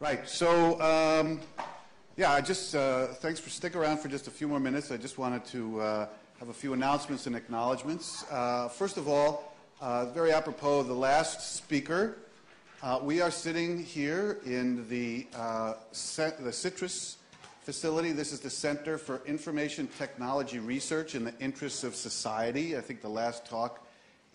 Right. So, yeah, I just, thanks for sticking around for just a few more minutes. I just wanted to have a few announcements and acknowledgments. First of all, very apropos of the last speaker, we are sitting here in the CITRIS facility. This is the Center for Information Technology Research in the Interests of Society. I think the last talk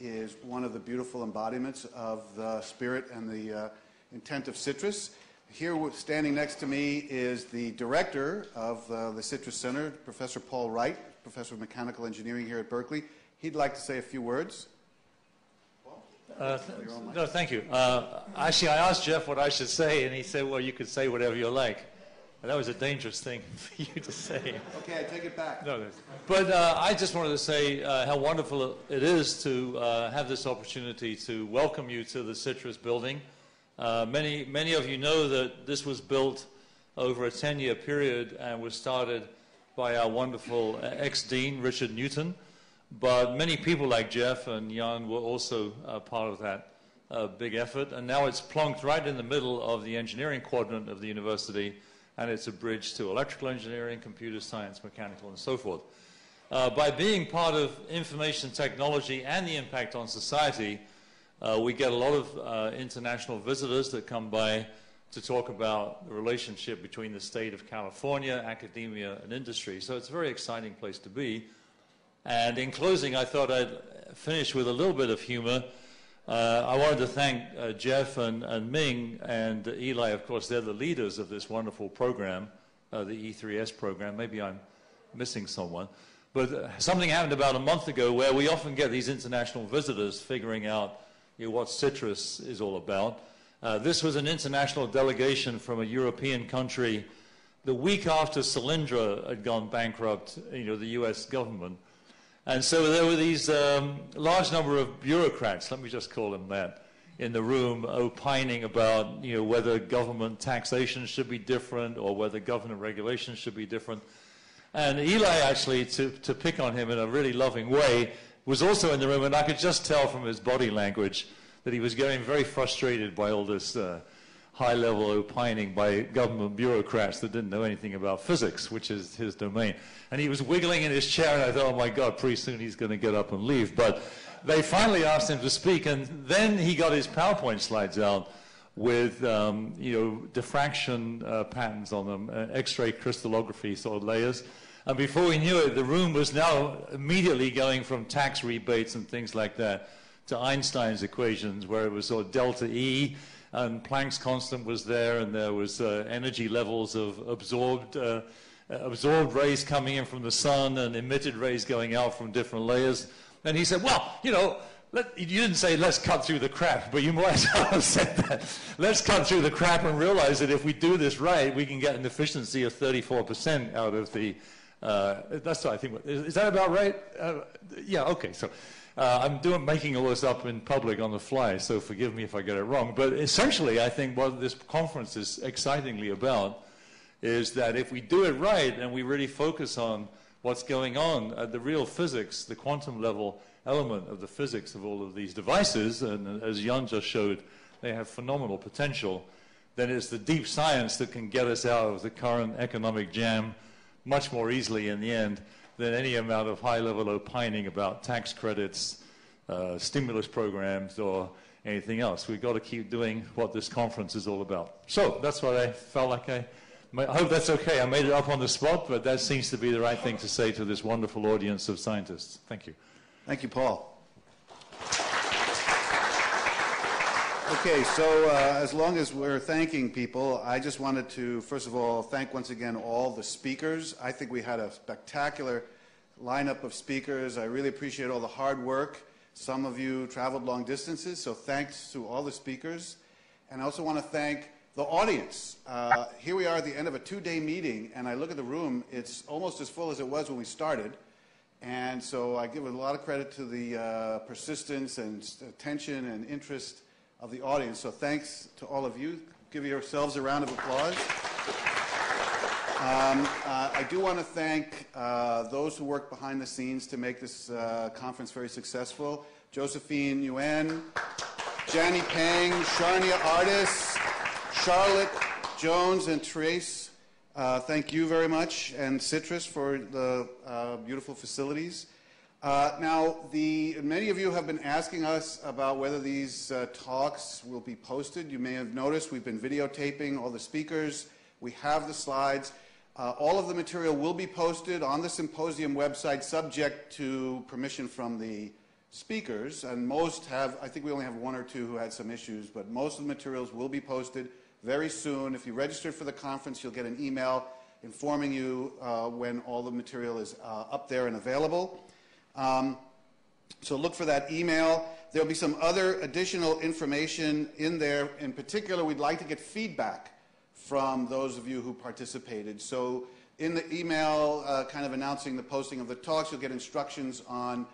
is one of the beautiful embodiments of the spirit and the intent of CITRIS. Here standing next to me is the director of the CITRIS Center, Professor Paul Wright, Professor of Mechanical Engineering here at Berkeley. He'd like to say a few words. No, thank you. Actually, I asked Jeff what I should say, and he said, well, you could say whatever you like. And that was a dangerous thing for you to say. Okay, I take it back. No, but I just wanted to say how wonderful it is to have this opportunity to welcome you to the CITRIS building. Many of you know that this was built over a 10-year period and was started by our wonderful ex-dean, Richard Newton. But many people like Jeff and Jan were also part of that big effort. And now it's plonked right in the middle of the engineering quadrant of the university, and it's a bridge to electrical engineering, computer science, mechanical, and so forth. By being part of information technology and the impact on society, we get a lot of international visitors that come by to talk about the relationship between the state of California, academia, and industry. So it's a very exciting place to be. And in closing, I thought I'd finish with a little bit of humor. I wanted to thank Jeff and Ming and Eli. Of course, they're the leaders of this wonderful program, the E3S program. Maybe I'm missing someone. But something happened about a month ago where we often get these international visitors figuring out what CITRIS is all about. This was an international delegation from a European country the week after Solyndra had gone bankrupt, the US government. And so there were these large number of bureaucrats, let me just call them that, in the room opining about whether government taxation should be different or whether government regulations should be different. And Eli actually, to pick on him in a really loving way, was also in the room, and I could just tell from his body language that he was getting very frustrated by all this high-level opining by government bureaucrats that didn't know anything about physics, which is his domain. And he was wiggling in his chair, and I thought, oh my God, pretty soon he's going to get up and leave. But they finally asked him to speak, and then he got his PowerPoint slides out with, diffraction patterns on them, X-ray crystallography sort of layers. And before we knew it, the room was now immediately going from tax rebates and things like that to Einstein's equations, where it was sort of delta E, and Planck's constant was there, and there was energy levels of absorbed rays coming in from the sun and emitted rays going out from different layers. And he said, well, you didn't say let's cut through the crap, but you might as well have said that. Let's cut through the crap and realize that if we do this right, we can get an efficiency of 34% out of the, that's what I think, is that about right? Yeah, okay, so. I'm making all this up in public on the fly, so forgive me if I get it wrong. But essentially, I think what this conference is excitingly about is that if we do it right and we really focus on what's going on at the real physics, the quantum level element of the physics of all of these devices, and as Jan just showed, they have phenomenal potential, then it's the deep science that can get us out of the current economic jam much more easily in the end than any amount of high-level opining about tax credits, stimulus programs, or anything else. We've got to keep doing what this conference is all about. So that's what I felt like I hope that's okay. I made it up on the spot, but that seems to be the right thing to say to this wonderful audience of scientists. Thank you. Thank you, Paul. Okay, so as long as we're thanking people, I just wanted to, first of all, thank once again all the speakers. I think we had a spectacular lineup of speakers. I really appreciate all the hard work. Some of you traveled long distances, so thanks to all the speakers. And I also want to thank the audience. Here we are at the end of a 2-day meeting, and I look at the room. It's almost as full as it was when we started. And so I give a lot of credit to the persistence and attention and interest of the audience. So thanks to all of you. Give yourselves a round of applause. I do want to thank those who worked behind the scenes to make this conference very successful. Josephine Yuan, Janny Peng, Sharnia Artis, Charlotte Jones and Therese, thank you very much, and Citrus for the beautiful facilities. Now, many of you have been asking us about whether these talks will be posted. You may have noticed we've been videotaping all the speakers. We have the slides. All of the material will be posted on the symposium website subject to permission from the speakers, and most have, I think we only have one or two who had some issues, but most of the materials will be posted very soon. If you registered for the conference, you'll get an email informing you when all the material is up there and available. So look for that email. There'll be some other additional information in there. In particular, we'd like to get feedback from those of you who participated. So in the email kind of announcing the posting of the talks, you'll get instructions on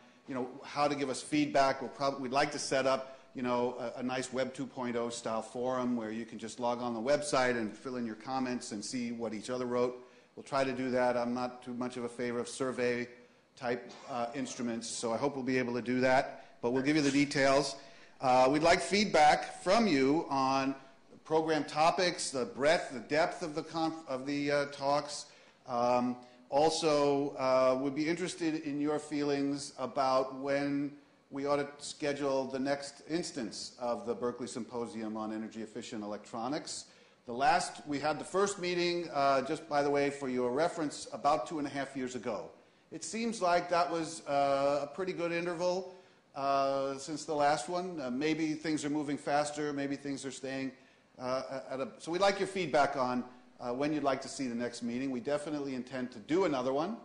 how to give us feedback. We'd like to set up a nice Web 2.0 style forum where you can just log on the website and fill in your comments and see what each other wrote. We'll try to do that. I'm not too much of a favor of survey type instruments, so I hope we'll be able to do that, but we'll give you the details. We'd like feedback from you on program topics, the breadth, the depth of the talks. Also, we'd be interested in your feelings about when we ought to schedule the next instance of the Berkeley Symposium on Energy Efficient Electronics. We had the first meeting, just by the way, for your reference, about 2.5 years ago. It seems like that was a pretty good interval since the last one. Maybe things are moving faster, maybe things are staying so we'd like your feedback on when you'd like to see the next meeting. We definitely intend to do another one.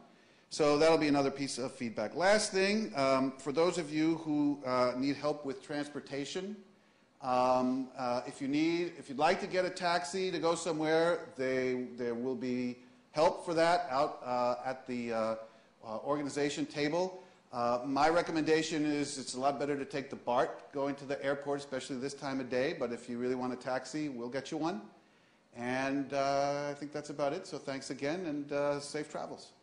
So that'll be another piece of feedback. Last thing, for those of you who need help with transportation, if you'd like to get a taxi to go somewhere, there will be help for that out at the organization table. My recommendation is it's a lot better to take the BART going to the airport, especially this time of day, but if you really want a taxi, we'll get you one. And I think that's about it, so thanks again, and safe travels.